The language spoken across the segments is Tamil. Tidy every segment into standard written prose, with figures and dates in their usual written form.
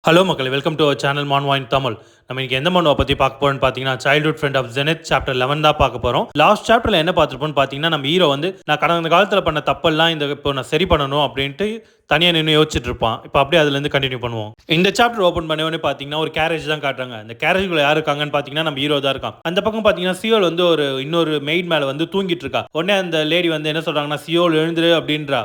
ஹலோ மக்களே, வெல்கம் டு அவர் சேனல் மான்வாயின் தமிழ். நம்ம இன்னைக்கு எந்த மனுவை பற்றி பார்க்க போகிறோம்னு பார்த்தீங்கன்னா, childhood friend of zenith chapter 11 தான் பார்க்க போகிறோம். லாஸ்ட் சாப்டரில் என்ன பார்த்துருப்போம்னு பார்த்தீங்கன்னா, நம்ம ஹீரோ வந்து நான் கடந்த காலத்தில் பண்ண தப்பெல்லாம் இப்போ நான் சரி பண்ணணும் அப்படின்ட்டு தனியாக நின்று யோசிச்சுட்டு இருப்பான். இப்போ அப்படியே அதுலேருந்து கண்டினியூ பண்ணுவோம். இந்த சாப்டர் ஓப்பன் பண்ணவொடனே பார்த்தீங்கன்னா ஒரு கேரேஜ் தான் காட்டுறாங்க. இந்த கேரேஜுக்குள்ள யார் இருக்காங்கன்னு பார்த்தீங்கன்னா நம்ம ஹீரோ தான் இருக்கான். அந்த பக்கம் பார்த்தீங்கன்னா சியோல் வந்து இன்னொரு மெய்ட் மேலே வந்து தூங்கிட்டு இருக்கா. உடனே அந்த லேடி வந்து என்ன சொல்கிறாங்கன்னா, சியோல் எழுந்துரு அப்படின்றா.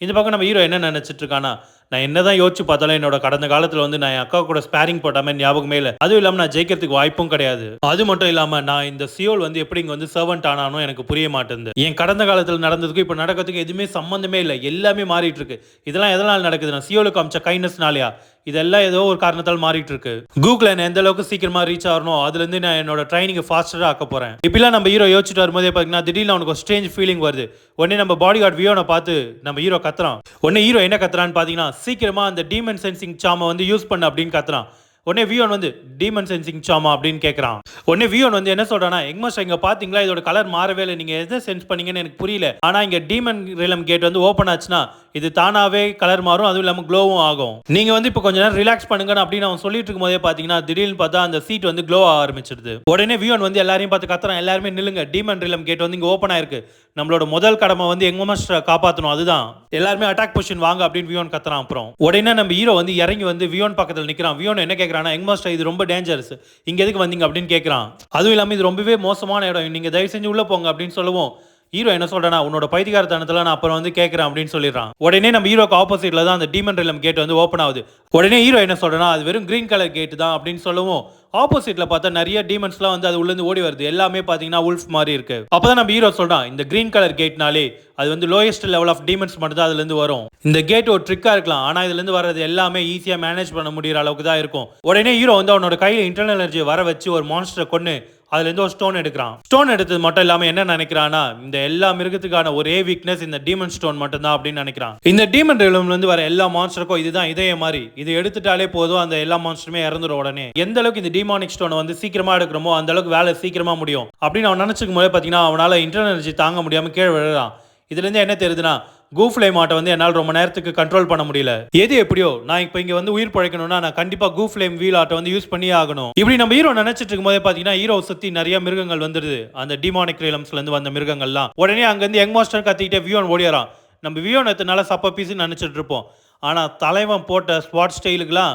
இந்த பக்கம் நம்ம ஹீரோ என்ன நினைச்சிட்டு இருக்கானா, நான் என்னதான் யோசிச்சு பார்த்தாலும் என்னோட கடந்த காலத்தில் வந்து நான் என் அக்கா கூட ஸ்பேரிங் போட்டாமல் ஞாபகமே இல்லை. அதுவும் இல்லாமல் நான் ஜெயிக்கிறதுக்கு வாய்ப்பும் கிடையாது. அது மட்டும் இல்லாமல் நான் இந்த சியோல் வந்து எப்படி இங்கே வந்து சர்வெண்ட் ஆனானோ எனக்கு புரிய மாட்டேங்குது. என் கடந்த காலத்தில் நடந்ததுக்கு இப்போ நடக்கிறதுக்கு எதுவுமே சம்மந்தமே இல்லை. எல்லாமே மாறிட்டு இருக்கு. இதெல்லாம் எதனால் நடக்குது? நான் சியோலுக்கு அமிச்ச கைண்ட்னஸ்னாலயா? இதெல்லாம் ஏதோ ஒரு காரணத்தால் மாறிட்டு இருக்கு. கூகுள் என்ன எந்த அளவுக்கு சீக்கிரமா ரீச் ஆகணும், அதுலேருந்து நான் என்னோட ட்ரைனிங் ஃபாஸ்டராக ஆக்க போறேன். இப்பெல்லாம் நம்ம ஹீரோ யோசிச்சுட்டு வரும்போதே பார்த்தீங்கன்னா திடீர்னு அவனுக்கு ஒரு ஸ்ட்ரேஞ்ச் ஃபீலிங் வருது. உடனே நம்ம பாடி கார்டு வியோனை பார்த்து நம்ம ஹீரோ கத்துறான். உடனே ஹீரோ என்ன கத்துறான்னு பார்த்தீங்கன்னா, சீக்கிரமா அந்த டீமன் சென்சிங் சாமை வந்து யூஸ் பண்ண அப்படின்னு கத்துறான். உடனே வியோன் வந்து டீமன் சென்சிங் சாமா அப்படின்னு கேட்குறான். உடனே வியோன் வந்து என்ன சொல்றானா, எக்மாஸ்டர் இங்கே பார்த்தீங்களா, இதோட கலர் மாறவே இல்லை, நீங்கள் எதை சென்ஸ் பண்ணீங்கன்னு எனக்கு புரியல. ஆனால் இங்கே டீமன் ரிலம் கேட் வந்து ஓப்பன் ஆச்சுன்னா இது தானாவே கலர் மாறும், அதுவும் இல்லாமல் க்ளோவும் ஆகும். நீங்க வந்து இப்போ கொஞ்ச நேரம் ரிலாக்ஸ் பண்ணுங்க அப்படின்னு அவன் சொல்லிட்டு இருக்கும் போதே பார்த்தீங்கன்னா திடீர்னு பார்த்தா அந்த சீட் வந்து க்ளோ ஆக ஆரம்பிச்சிருது. உடனே வியோன் வந்து எல்லாரையும் பார்த்து கத்துறான், எல்லாருமே நில்லுங்க, டீமன் ரிலம் கேட் வந்து இங்கே ஓப்பன் ஆயிருக்கு. நம்மளோட முதல் கடமை வந்து எக்மாஸ்டர் காப்பாற்றணும், அதுதான். எல்லாருமே அட்டாக் பொசிஷன் வாங்க அப்படின்னு வியோன் கத்துறான். அப்புறம் உடனே நம்ம ஹீரோ வந்து இறங்கி வந்து வியோன் பக்கத்தில் நிற்கிறான். வியோன் என்ன கேட்குறான்னா, எக்மாஸ்டர் இது ரொம்ப டேஞ்சரஸ், இங்க எதுக்கு வந்தீங்க அப்படின்னு கேட்குறான். அதுவும் இல்லாமல் இது ரொம்பவே மோசமான இடம், நீங்க தயவு செஞ்சு உள்ள போங்க அப்படின்னு சொல்லவும் ஹீரோ என்ன சொல்றானா, உன்னோட பைத்தியக்காரத்தனத்துல நான் அப்புறம் வந்து கேட்கறேன் அப்படின்னு சொல்லிடுறான். உடனே நம்ம ஹீரோக்கு ஆப்போசிட்ல தான் அந்த டீமன் ரிலம் கேட் வந்து ஓப்பன் ஆகுது. உடனே ஹீரோ என்ன சொல்றானா, அது வெறும் கிரீன் கலர் கேட் தான் அப்படின்னு சொல்லவும் ஆப்போசிட்ல பார்த்தா நிறைய டீமன்ஸ்லாம் வந்து அது உள்ள இருந்து ஓடி வருது. எல்லாமே பாத்தீங்கன்னா உல்ஃப் மாதிரி இருக்கு. அப்பதான் நம்ம ஹீரோ சொல்றான், இந்த கிரீன் கலர் கேட்னாலே அது வந்து லோயஸ்ட் லெவல் ஆஃப் டீமன்ஸ் மட்டும் தான் அதுல இருந்து வரும். இந்த கேட் ஒரு ட்ரிக்கா இருக்கலாம், ஆனா இதுல இருந்து வர்றது எல்லாமே ஈஸியா மேனேஜ் பண்ண முடியற அளவுக்கு தான் இருக்கும். உடனே ஹீரோ வந்து அவனோட கையில இன்டர்னல் எனர்ஜியை வர வச்சு ஒரு மான்ஸ்டரை கொன்னு அதுல இருந்து ஒரு ஸ்டோன் எடுக்கிறான். ஸ்டோன் எடுத்தது மட்டும் இல்லாம என்ன நினைக்கிறானா, இந்த எல்லா மிருகத்துக்கான ஒரே வீக்னஸ் இந்த டீமன் ஸ்டோன் மட்டும் தான் அப்படின்னு நினைக்கிறான். இந்த டீமன் ரிலம்ல இருந்து வர எல்லா மான்ஸ்டருக்கும் இதுதான் இதே மாதிரி, இது எடுத்துட்டாலே போதும், அந்த எல்லா மான்ஸ்டருமே இறந்துடும். உடனே எந்த அளவுக்கு இந்த டீமானிக் ஸ்டோனை வந்து சீக்கிரமா எடுக்கிறோமோ அந்த அளவுக்கு வேலை சீக்கிரமா முடியும் அப்படின்னு அவன் நினைச்சுக்கும் போது பாத்தீங்கன்னா அவனால இன்டர்னல் எனர்ஜி தாங்க முடியாம கீழே விழுறான். இதுல இருந்து என்ன தெரியுதுன்னா, கூஃப்ளேம் ஆட்டை வந்து என்னால் ரொம்ப நேரத்துக்கு கண்ட்ரோல் பண்ண முடியல. எது எப்படியோ நான் இப்போ இங்கே வந்து உயிர் பழைக்கணும்னா நான் கண்டிப்பாக கூஃப்ளேம் வீல் ஆட்டை வந்து யூஸ் பண்ணியே ஆகணும். இப்படி நம்ம ஹீரோ நினைச்சிட்டு இருக்கும் போதே பார்த்தீங்கன்னா ஹீரோ சுற்றி நிறைய மிருகங்கள் வந்துருது, அந்த டிமானிக் ரிலம்ஸ்ல இருந்து வந்த மிருகங்கள்லாம். உடனே அங்கேருந்து யங் மாஸ்டர் கத்திக்கிட்டே வியோன் ஓடிறான். நம்ம வியோன் எத்தனால சப்ப பீஸ் நினைச்சிட்டு இருப்போம், ஆனால் தலைவன் போட்ட ஸ்பாட் ஸ்டைலுக்குலாம்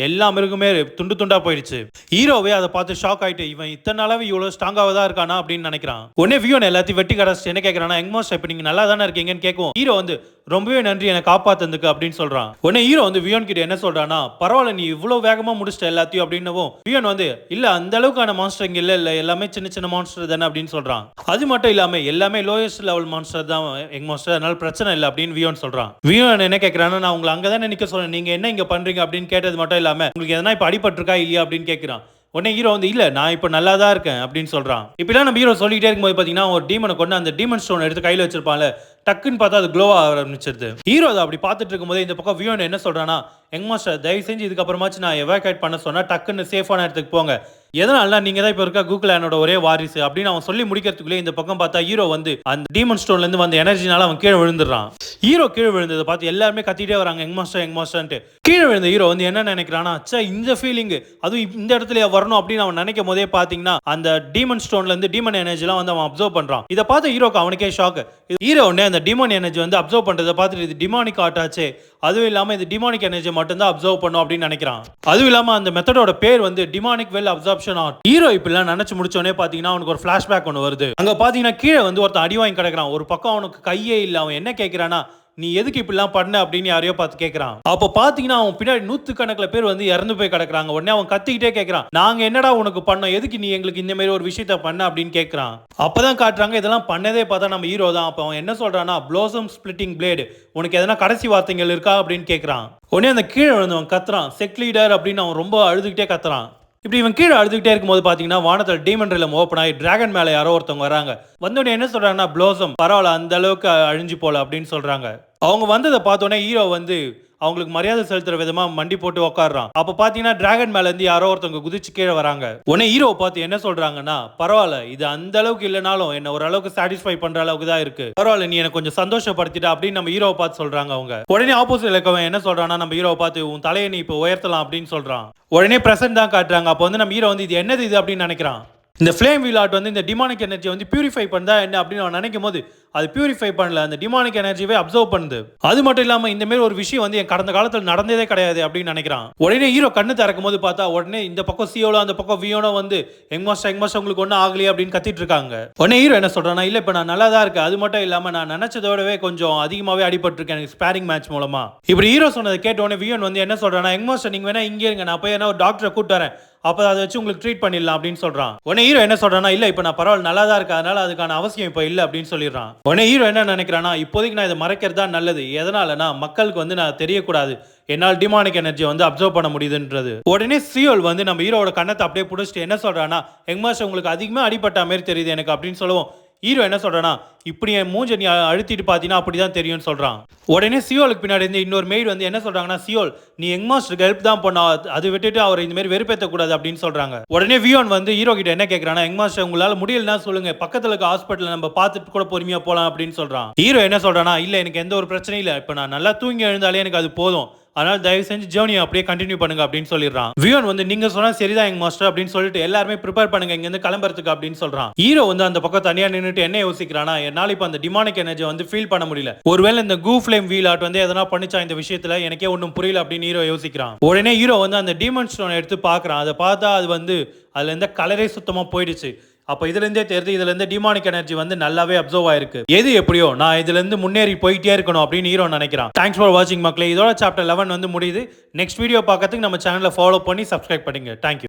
எல்லா மிருகமே துண்டு துண்டா போயிடுச்சு. ஹீரோவே அதை பார்த்து ஷாக் ஆயிட்டு, இவன் இத்தனை அளவு இவ்வளவு ஸ்ட்ராங்காக தான் இருக்கானா அப்படின்னு நினைக்கிறான். உடனே வியோன் எல்லாத்தையும் வெட்டி கடைச்சு என்ன கேட்கறானா, யங் மாஸ்டர் இப்போ நீங்க நல்லா தானே இருக்கீங்கன்னு கேட்கும். ஹீரோ வந்து ரொம்பவே நன்றி என்னை காப்பாத்ததுக்கு அப்படின்னு சொல்றான். உடனே ஹீரோ வந்து வியோன் கிட்ட என்ன சொல்றானா, பரவாயில்ல நீ இவ்வளவு வேகமா முடிச்சிட்ட எல்லாத்தையும் அப்படின்னவும் வியோன் வந்து இல்ல அந்த அளவுக்கான மான்ஸ்டர் இங்க இல்ல, எல்லாமே சின்ன சின்ன மான்ஸ்டர் தானே அப்படின்னு சொல்றான். அது மட்டும் இல்லாம எல்லாமே லோயஸ்ட் லெவல் மான்ஸ்டர் தான் யங் மாஸ்டர், அதனால பிரச்சனை இல்லை அப்படின்னு வியோன் சொல்றான். வியோன் என்ன கேட்கறானா, நான் உங்களை அங்கதானே நிக்க சொல்றேன், நீங்க என்ன இங்க பண்றீங்க அப்படின்னு கேட்டது மட்டும் இல்லாம உங்களுக்கு எதனா இப்ப அடிபட்டிருக்கா இல்லையா அப்படின்னு கேட்கிறான். உடனே ஹீரோ வந்து இல்ல நான் இப்போ நல்லா தான் இருக்கேன் அப்படின்னு சொல்றான். இப்பெல்லாம் நம்ம ஹீரோ சொல்லிட்டே இருக்கும்போது பாத்தீங்கன்னா ஒரு டீமனை கொண்டு அந்த டீமன் ஸ்டோன் எடுத்து கையில வச்சிருப்பான்ல, டக்குன்னு பார்த்தா அது க்ளோ ஆரம்பிச்சிருது. ஹீரோ அதை அப்படி பார்த்துட்டு இருக்கும்போது இந்த பக்கம் வியோன் என்ன சொல்றானா, யங் மாஸ்டர் தயவு செஞ்சு இதுக்கப்புறமாச்சு நான் எவாக்குவேட் பண்ண சொன்னா டக்குன்னு சேஃபான இடத்துக்கு போங்க, எதனால நீங்க தான் இப்போ இருக்க கூகுளானோட ஒரே வாரிசு அப்படின்னு அவன் சொல்லி முடிக்கிறதுக்குள்ளே இந்த பக்கம் பார்த்தா ஹீரோ வந்து அந்த டீமன் ஸ்டோன்ல இருந்து வந்த எனர்ஜினால அவன் கீழே விழுந்துடுறான். ஹீரோ கீழே விழுந்ததை பார்த்து எல்லாருமே கத்திட்டே வராங்க, யங் மாஸ்டர்ன்ட்டு. கீழே விழுந்த ஹீரோ வந்து என்ன நினைக்கிறானா, அச்சா இந்த ஃபீலிங் அதுவும் இந்த இடத்துல வரணும் அப்படின்னு அவன் நினைக்கும் போதே பாத்தீங்கன்னா அந்த டீமன் ஸ்டோன்ல இருந்து டீமன் எனர்ஜிலாம் வந்து அவன் அப்சர்வ் பண்றான். இதை பார்த்து ஹீரோக்கு அவனுக்கே ஷாக். ஹீரோ உடனே அந்த டீமன் எனர்ஜி வந்து அப்சர்வ் பண்றதை பார்த்துட்டு இது டிமானிக் ஆட்டாச்சே, அதுவும் இல்லாம இந்த டிமானிக் எனர்ஜி மட்டும் தான் அப்சர்வ் பண்ணும் அப்படின்னு நினைக்கிறான். அதுவும் இல்லாம அந்த மெத்தடோட பேர் வந்து demonic well absorption art. Hero இப்பெல்லாம் நினைச்சு முடிச்சோடனே பாத்தீங்கன்னா அவனுக்கு ஒரு ஃபிளாஷ்பேக் ஒன்று வருது. அங்க பாத்தீங்கன்னா கீழே வந்து ஒருத்தன் அடி வாங்கி கிடக்குறான். ஒரு பக்கம் அவனுக்கு கையே இல்லை. அவன் என்ன கேட்கிறானா, நீ எதுக்கு இப்படிலாம் பண்ண அப்படின்னு யாரையோ பார்த்து கேட்கறான். அப்போ பாத்தீங்கன்னா அவன் பின்னாடி 100 பேர் வந்து இறந்து போய் கிடக்குறாங்க. உடனே அவன் கத்திக்கிட்டே கேட்கறான், நாங்க என்னடா உனக்கு பண்ணோம், எதுக்கு நீ எங்களுக்கு இந்த மாதிரி ஒரு விஷயத்த பண்ண அப்படின்னு கேட்கறான். அப்பதான் காட்டுறாங்க இதெல்லாம் பண்ணதே பார்த்தா நம்ம ஹீரோ தான். அப்போ அவன் என்ன சொல்றானா, ப்ளோசம் ஸ்பிளிட்டிங் பிளேடு, உனக்கு எதனா கடைசி வார்த்தைகள் இருக்கா அப்படின்னு கேட்கறான். உடனே அந்த கீழே விழுந்தவன் கத்துறான், செக் லீடர் அப்படின்னு அவன் ரொம்ப அழுதுகிட்டே கத்துறான். இப்படி இவன் கீழே அழுதுகிட்டே இருக்கும்போது பாத்தீங்கன்னா வானத்தில் டீமன் ரிலம் ஓப்பன் ஆகி டிராகன் மேல யாரோ ஒருத்தவங்க வராங்க. வந்தோடனே என்ன சொல்றாங்கன்னா, ப்ளோசம் பரவாயில்ல அந்த அளவுக்கு அழிஞ்சு போல அப்படின்னு சொல்றாங்க. அவங்க வந்ததை பார்த்தோன்னே ஹீரோ வந்து அவங்களுக்கு மரியாதை செலுத்துற விதமா மண்டி போட்டு உட்காடுறான். அப்ப பாத்தீங்கன்னா டிராகன் மேல இருந்து யாரோ ஒருத்தவங்க குதிச்சு கீழே வராங்க. உடனே ஹீரோ பார்த்து என்ன சொல்றாங்கன்னா, பரவாயில்ல இது அந்த அளவுக்கு இல்லனாலும் என்ன ஓரளவுக்கு சாட்டிஸ்ஃபை பண்ற அளவுக்கு தான் இருக்கு, பரவாயில்ல நீ எனக்கு கொஞ்சம் சந்தோஷப்படுத்திட்ட அப்படின்னு நம்ம ஹீரோவை பார்த்து சொல்றாங்க அவங்க. உடனே ஆப்போசிட்ல இருக்கவன் என்ன சொல்றான்னா, நம்ம ஹீரோவை பார்த்து உன் தலையை நீ இப்போ உயர்த்தலாம் அப்படின்னு சொல்றான். உடனே பிரசன்ட் தான் காட்டுறாங்க. அப்போ வந்து நம்ம ஹீரோ வந்து இது என்னது இது அப்படின்னு நினைக்கிறான். இந்த ஃப்ளேம் வீல் ஆர்ட் வந்து இந்த டிமானிக் எனர்ஜி வந்து பியூரிஃபை பண்ணா என்ன அப்படின்னு அவன் நினைக்கும் போது அது பியூரிஃபை பண்ணல, அந்த டிமானிக் எனர்ஜியை அப்சர்வ் பண்ணுது. அது மட்டும் இல்லாம இந்த மாதிரி ஒரு விஷயம் வந்து என் கடந்த காலத்தில் நடந்ததே கிடையாது அப்படின்னு நினைக்கிறான். உடனே ஹீரோ கண்ணு திறக்கும் போது பார்த்தா உடனே இந்த பக்கம் சியோலோ அந்த பக்கம் வியோனோ வந்து எங்மாஸ்டர் உங்களுக்கு ஒன்றும் ஆகலையே அப்படின்னு கத்திட்டு இருக்காங்க. உடனே ஹீரோ என்ன சொல்றானா, இல்ல இப்ப நான் நல்லா தான் இருக்கேன், அது மட்டும் இல்லாம நான் நினைச்சதோடவே கொஞ்சம் அதிகமாவே அடிபட்டு இருக்கேன் எனக்கு ஸ்பேரிங் மேட்ச் மூலமா. இப்படி ஹீரோ சொன்னதை கேட்ட உடனே வியோன் வந்து என்ன சொல்றானா, எங்மாஸ்டர் நீங்க வேணா இங்கே இருங்க, நான் போய் என்ன ஒரு டாக்டரை கூப்பிட்டு வரேன், அப்போ அதை வச்சு உங்களுக்கு ட்ரீட் பண்ணிடலாம் அப்படின்னு சொல்றான். உடனே ஹீரோ என்ன சொல்றானா, இல்ல இப்போ நான் பரவாயில்ல நல்லா தான் இருக்கேன், அதனால அதுக்கான அவசியம் இப்போ இல்லை அப்படின்னு சொல்லிடுறான். உடனே ஹீரோ என்ன நினைக்கிறானா, இப்போதைக்கு நான் இதை மறைக்கிறது தான் நல்லது, எதனாலனா மக்களுக்கு வந்து நான் தெரியக்கூடாது என்னால் டிமானிக் எனர்ஜியை வந்து அப்சர்வ் பண்ண முடியுதுன்றது. உடனே சியோல் வந்து நம்ம ஹீரோட கண்ணத்தை அப்படியே பிடிச்சிட்டு என்ன சொல்றானா, எங்மாஸ்டர் உங்களுக்கு அதிகமாக அடிபட்ட மாதிரி தெரியுது எனக்கு அப்படின்னு சொல்லுவோம். ஹீரோ என்ன சொல்றானா, இப்படி என் மூஞ்ச நீ அழுத்திட்டு பார்த்தீங்கன்னா அப்படிதான் தெரியும்னு சொல்றான். உடனே சியோலுக்கு பின்னாடி இருந்து இன்னொரு மெய்டு வந்து என்ன சொல்றாங்கன்னா, சியோல் நீ எங்மாஸ்டருக்கு ஹெல்ப் தான் பண்ணா, அது விட்டுட்டு அவர் இந்த மாதிரி வெறுப்பேற்றக்கூடாது அப்படின்னு சொல்றாங்க. உடனே வியோன் வந்து ஹீரோ கிட்ட என்ன கேட்கறானா, எங்மாஸ்டர் உங்களால முடியலன்னா சொல்லுங்க, பக்கத்துல இருக்க ஹாஸ்பிட்டல் நம்ம பார்த்துட்டு கூட பொறுமையா போலாம் அப்படின்னு சொல்றான். ஹீரோ என்ன சொல்றானா, இல்ல எனக்கு எந்த ஒரு பிரச்சனையும் இல்லை, இப்போ நான் நல்லா தூங்கி எழுந்தாலே எனக்கு அது போதும், அதனால தயவு செஞ்சு ஜேர்னியை அப்படியே கண்டினியூ பண்ணுங்க அப்படின்னு சொல்லிடுறான். வியோன் வந்து நீங்க சொன்னா சரிதான் எங்க மாஸ்டர் அப்படின்னு சொல்லிட்டு எல்லாருமே ப்ரிப்பேர் பண்ணுங்க இங்க இருந்து கிளம்புறதுக்கு அப்படின்னு சொல்றான். ஹீரோ வந்து அந்த பக்கம் தனியா நின்னுட்டு என்ன யோசிக்கிறானா, என்னால இப்ப அந்த டிமானிக் எனர்ஜி வந்து ஃபீல் பண்ண முடியல, ஒருவேளை இந்த கூ ஃப்ளேம் வீல் ஆர்ட் வந்து எதனா பண்ணிச்சா இந்த விஷயத்துல எனக்கே ஒன்றும் புரியல அப்படின்னு ஹீரோ யோசிக்கிறான். உடனே ஹீரோ வந்து அந்த டீமன் ஸ்டோன் எடுத்து பாக்குறான். அதை பார்த்தா அது வந்து அதுல இருந்த கலரே சுத்தமா போயிடுச்சு. அப்போ இதுலேருந்தே தெரியுது இதுலேருந்து டிமானிக் எனர்ஜி வந்து நல்லாவே அப்சர்வ் ஆயிருக்கு. எது எப்படியோ நான் இதுலேருந்து முன்னேறி போயிட்டே இருக்கணும் அப்படின்னு ஹீரோ நினைக்கிறான். தேங்க்ஸ் ஃபார் வாட்சிங் மக்களே. இதோட சாப்டர் 11 வந்து முடியுது. நெக்ஸ்ட் வீடியோ பார்க்கறதுக்கு நம்ம சேனலை ஃபாலோ பண்ணி சப்ஸ்கிரைப் பண்ணுங்க. தேங்க்யூ.